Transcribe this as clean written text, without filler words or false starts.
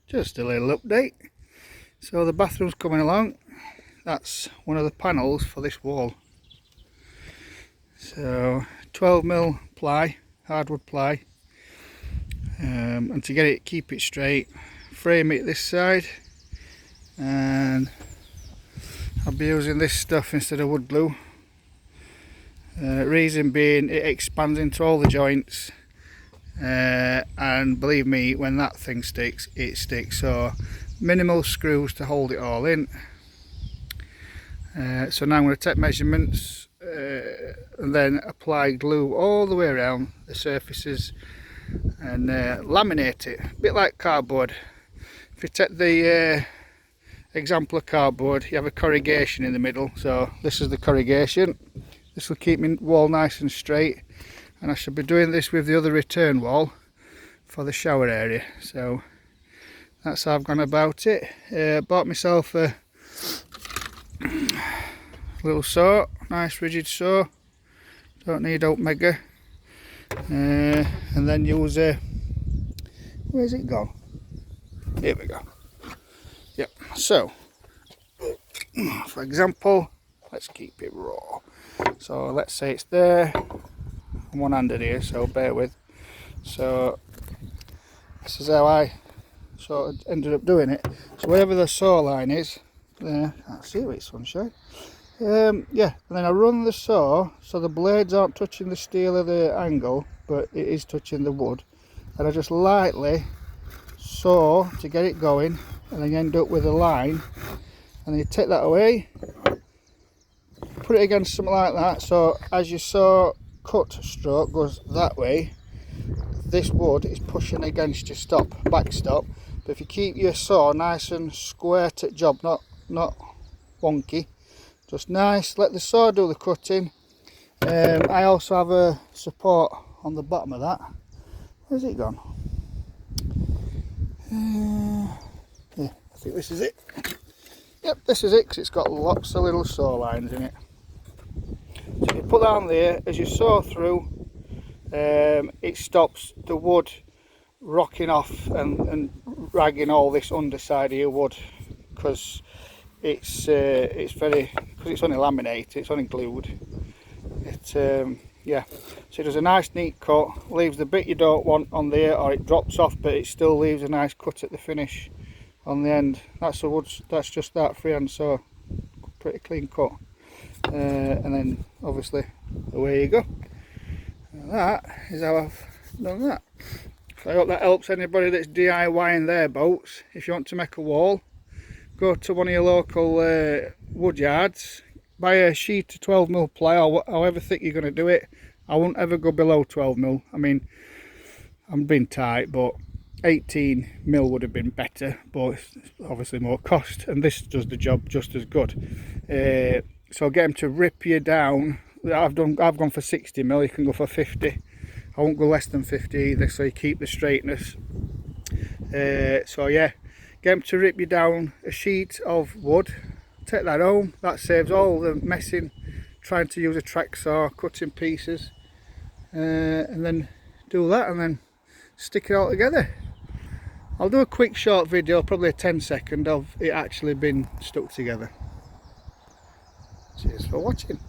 Just a little update. So the bathroom's coming along. That's one of the panels for this wall. So 12mm ply, hardwood ply, and to get it, keep it straight, frame it this side, and I'll be using this stuff instead of wood glue. Reason being, it expands into all the joints, and believe me, when that thing sticks, it sticks. So minimal screws to hold it all in. So now I'm going to take measurements and then apply glue all the way around the surfaces and laminate it, a bit like cardboard. If you take the example of cardboard, you have a corrugation in the middle, so this is the corrugation. This will keep my wall nice and straight, and I should be doing this with the other return wall for the shower area. So that's how I've gone about it. Bought myself a little saw, nice rigid saw, don't need Omega, and then use a, where's it gone? Here we go. Yep, so for example, let's keep it raw. So let's say it's there, I'm one-handed here, so bear with. So this is how I sort of ended up doing it. So wherever the saw line is, there, can't see it with sunshine. Yeah, and then I run the saw so the blades aren't touching the steel of the angle, but it is touching the wood, and I just lightly saw to get it going, and then you end up with a line, and then you take that away, put it against something like that, so as your saw cut stroke goes that way, this wood is pushing against your back stop. But if you keep your saw nice and square to job, not wonky, just nice, let the saw do the cutting. I also have a support on the bottom of that. Where's it gone? Yeah, I think this is it. Yep, this is it, because it's got lots of little saw lines in it. So you put that on there, as you saw through, it stops the wood rocking off and ragging all this underside of your wood, because it's very, because it's only laminated, it's only glued. Yeah, so it does a nice neat cut, leaves the bit you don't want on there, or it drops off, but it still leaves a nice cut at the finish on the end. That's the wood, that's just that freehand saw, pretty clean cut. And then obviously away you go. And that is how I've done that. So I hope that helps anybody that's DIYing their boats. If you want to make a wall, go to one of your local wood yards, buy a sheet of 12mm ply, or however thick you're going to do it. I won't ever go below 12mm. I mean, I'm being tight, but 18mm would have been better, but it's obviously more cost, and this does the job just as good. So get them to rip you down. I've gone for 60mm, you can go for 50. I won't go less than 50 either, so you keep the straightness. So yeah, get them to rip you down a sheet of wood, take that home, that saves all the messing, trying to use a track saw, cutting pieces, and then do that, and then stick it all together. I'll do a quick short video, probably a 10-second, of it actually being stuck together. Cheers for watching.